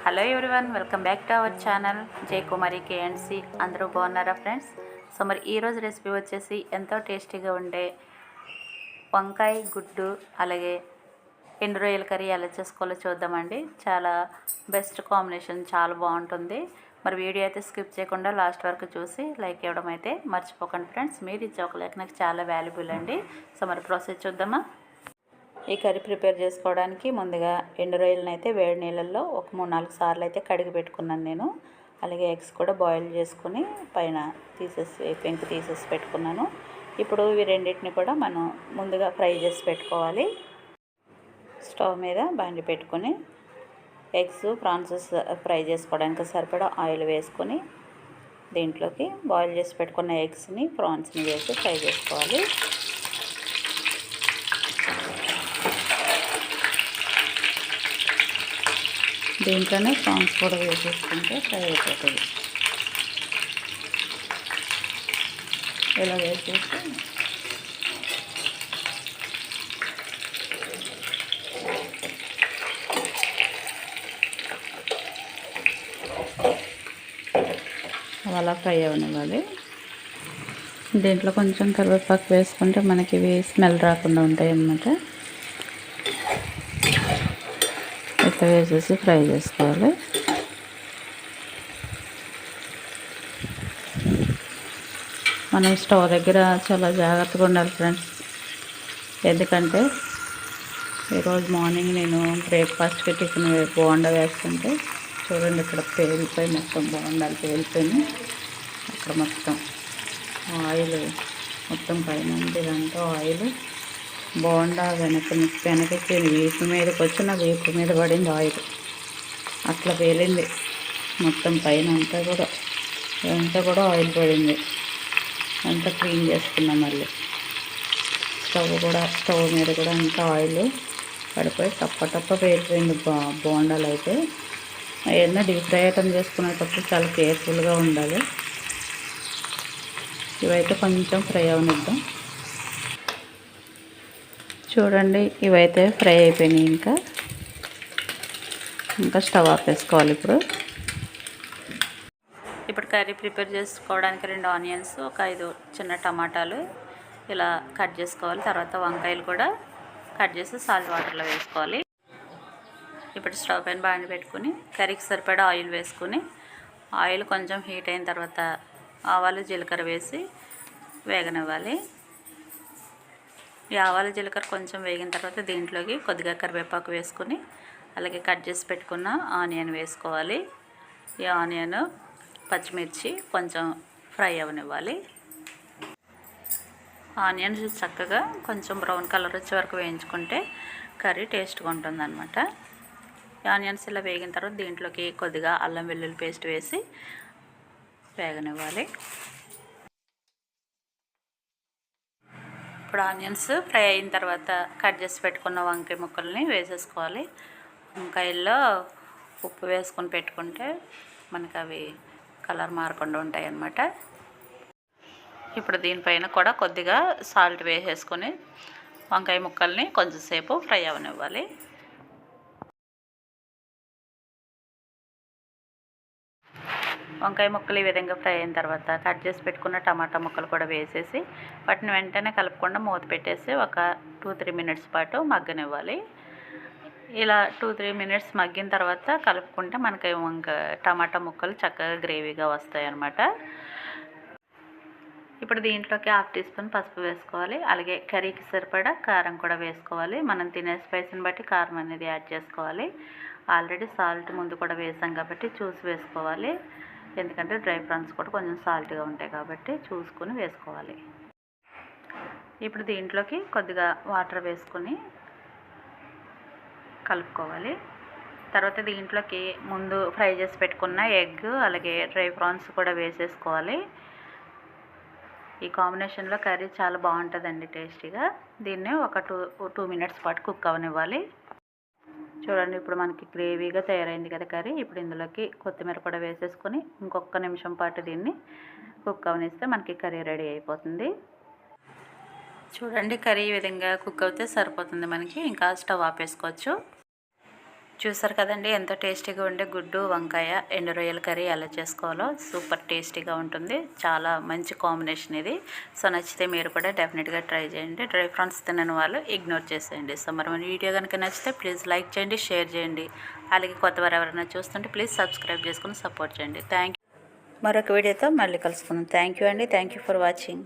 Hello everyone, welcome back to our channel జై కుమారి కేఎన్సి. అందరూ బాగున్నారా ఫ్రెండ్స్? సో మరి ఈరోజు రెసిపీ వచ్చేసి ఎంతో టేస్టీగా ఉండే వంకాయ గుడ్డు అలాగే ఎండు రొయ్యల కర్రీ ఎలా చేసుకోవాలో చూద్దామండి. చాలా బెస్ట్ కాంబినేషన్, చాలా బాగుంటుంది. మరి వీడియో అయితే స్కిప్ చేయకుండా లాస్ట్ వరకు చూసి లైక్ ఇవ్వడం అయితే మర్చిపోకండి ఫ్రెండ్స్. మీరు ఇచ్చే ఒక లైక్ నాకు చాలా వాల్యుబుల్ అండి. సో మరి ప్రాసెస్ చూద్దామా? ఈ కర్రీ ప్రిపేర్ చేసుకోవడానికి ముందుగా ఎండు రొయ్యలను అయితే వేడి నీళ్ళల్లో ఒక 3-4 సార్లు అయితే కడిగి పెట్టుకున్నాను నేను. అలాగే ఎగ్స్ కూడా బాయిల్ చేసుకుని పైన పెంకు తీసేసి పెట్టుకున్నాను. ఇప్పుడు ఇవి రెండింటిని కూడా మనం ముందుగా ఫ్రై చేసి పెట్టుకోవాలి. స్టవ్ మీద బాండి పెట్టుకొని ఎగ్స్ ప్రాన్స్ ఫ్రై చేసుకోవడానికి సరిపడా ఆయిల్ వేసుకొని దీంట్లోకి బాయిల్ చేసి పెట్టుకున్న ఎగ్స్ని ప్రాన్స్ని వేసి ఫ్రై చేసుకోవాలి. దీంట్లోనే ప్రాన్స్ కూడా వేసేసుకుంటే ఫ్రై అయిపోతుంది. ఇలా వేసేసి అలా ఫ్రై అవ్వనివ్వాలి. దీంట్లో కొంచెం కరివేపాకు వేసుకుంటే మనకి ఇవి స్మెల్ రాకుండా ఉంటాయి అన్నమాట. ఇట్లా వేసేసి ఫ్రై చేసుకోవాలి. మనం స్టవ్ దగ్గర చాలా జాగ్రత్తగా ఉండాలి ఫ్రెండ్స్. ఎందుకంటే ఈరోజు మార్నింగ్ నేను బ్రేక్ఫాస్ట్కి టిఫిన్ బోండా వేస్తుంటే చూడండి, ఇక్కడ పేలిపోయి మొత్తం బోండాలు పేలిపోయి అక్కడ మొత్తం ఆయిల్ మొత్తం పైన ఇదంతా ఆయిల్ బోండా వెనక్కి వీపు మీదకి వచ్చి నా వీపు మీద పడింది ఆయిల్. అట్లా పేలింది మొత్తం పైన అంతా కూడా ఆయిల్ పడింది. అంతా క్లీన్ చేసుకున్నాం. మళ్ళీ స్టవ్ మీద కూడా అంతా ఆయిల్ పడిపోయి టప్ప పేలిపోయింది బోండాలు అయితే. ఏదైనా డీప్ ఫ్రై ఐటమ్ చేసుకునేటప్పుడు చాలా కేర్ఫుల్గా ఉండాలి. ఇవైతే కొంచెం ఫ్రై అవనిద్దాం. చూడండి, ఇవైతే ఫ్రై అయిపోయినాయి. ఇంకా స్టవ్ ఆపేసుకోవాలి. ఇప్పుడు కర్రీ ప్రిపేర్ చేసుకోవడానికి 2 ఆనియన్స్, ఒక 5 చిన్న టమాటాలు ఇలా కట్ చేసుకోవాలి. తర్వాత వంకాయలు కూడా కట్ చేసి సాల్ట్ వాటర్లో వేసుకోవాలి. ఇప్పుడు స్టవ్ పైన బాండి పెట్టుకుని కర్రీకి సరిపడా ఆయిల్ వేసుకుని ఆయిల్ కొంచెం హీట్ అయిన తర్వాత ఆవాలు జీలకర్ర వేసి వేగనివ్వాలి. ఈ ఆవాలు జీలకర్ర కొంచెం వేగిన తర్వాత దీంట్లోకి కొద్దిగా కరివేపాకు వేసుకుని అలాగే కట్ చేసి పెట్టుకున్న ఆనియన్ వేసుకోవాలి. ఈ ఆనియన్ పచ్చిమిర్చి కొంచెం ఫ్రై అవనివ్వాలి. ఆనియన్స్ చక్కగా కొంచెం బ్రౌన్ కలర్ వచ్చే వరకు వేయించుకుంటే కర్రీ టేస్ట్గా ఉంటుందన్నమాట. ఈ ఆనియన్స్ ఇలా వేగిన తర్వాత దీంట్లోకి కొద్దిగా అల్లం వెల్లుల్లి పేస్ట్ వేసి వేగనివ్వాలి. ఇప్పుడు ఆనియన్స్ ఫ్రై అయిన తర్వాత కట్ చేసి పెట్టుకున్న వంకాయ ముక్కల్ని వేసేసుకోవాలి. వంకాయల్లో ఉప్పు వేసుకొని పెట్టుకుంటే మనకు అవి కలర్ మారకుండా ఉంటాయి అన్నమాట. ఇప్పుడు దీనిపైన కూడా కొద్దిగా సాల్ట్ వేసేసుకొని వంకాయ ముక్కల్ని కొంచెంసేపు ఫ్రై అవనివ్వాలి. వంకాయ ముక్కలు ఈ విధంగా ఫ్రై అయిన తర్వాత కట్ చేసి పెట్టుకున్న టమాటా ముక్కలు కూడా వేసేసి వాటిని వెంటనే కలుపుకుండా మూత పెట్టేసి ఒక 2-3 మినిట్స్ పాటు మగ్గనివ్వాలి. ఇలా 2-3 మినిట్స్ మగ్గిన తర్వాత కలుపుకుంటే మనకి టమాటా ముక్కలు చక్కగా గ్రేవీగా వస్తాయి అన్నమాట. ఇప్పుడు దీంట్లోకి 1/2 టీ స్పూన్ పసుపు వేసుకోవాలి. అలాగే కర్రీకి సరిపడా కారం కూడా వేసుకోవాలి. మనం తినే స్పైస్ని బట్టి కారం అనేది యాడ్ చేసుకోవాలి. ఆల్రెడీ సాల్ట్ ముందు కూడా వేసాం కాబట్టి చూసి వేసుకోవాలి. ఎందుకంటే డ్రై ప్రాన్స్ కూడా కొంచెం సాల్ట్గా ఉంటాయి కాబట్టి చూసుకొని వేసుకోవాలి. ఇప్పుడు దీంట్లోకి కొద్దిగా వాటర్ వేసుకొని కలుపుకోవాలి. తర్వాత దీంట్లోకి ముందు ఫ్రై చేసి పెట్టుకున్న ఎగ్ అలాగే డ్రై ప్రాన్స్ కూడా వేసేసుకోవాలి. ఈ కాంబినేషన్లో కర్రీ చాలా బాగుంటుందండి, టేస్టీగా. దీన్ని ఒక 2 మినిట్స్ పాటు కుక్ అవనివ్వాలి. చూడండి, ఇప్పుడు మనకి గ్రేవీగా తయారైంది కదా కర్రీ. ఇప్పుడు ఇందులోకి కొత్తిమీర కూడా వేసేసుకొని ఇంకొక నిమిషం పాటు దీన్ని కుక్ అవనిస్తే మనకి కర్రీ రెడీ అయిపోతుంది. చూడండి, కర్రీ ఈ విధంగా కుక్ అవుతే సరిపోతుంది మనకి. ఇంకా స్టవ్ ఆపేసుకోవచ్చు. చూసారు కదండి ఎంతో టేస్టీగా ఉండే గుడ్డు వంకాయ ఎండు రొయ్యల కర్రీ ఎలా చేసుకోవాలో. సూపర్ టేస్టీగా ఉంటుంది, చాలా మంచి కాంబినేషన్ ఇది. సో నచ్చితే మీరు కూడా డెఫినెట్గా ట్రై చేయండి. డ్రై ఫ్రూట్స్ తినని వాళ్ళు ఇగ్నోర్ చేసేయండి. సో మరి మన వీడియో కనుక నచ్చితే ప్లీజ్ లైక్ చేయండి, షేర్ చేయండి. అలాగే కొత్తవారు ఎవరైనా చూస్తుంటే ప్లీజ్ సబ్స్క్రైబ్ చేసుకుని సపోర్ట్ చేయండి. Thank you. మరొక వీడియోతో మళ్ళీ కలుసుకుందాం. థ్యాంక్ యూ అండి. Thank you for watching.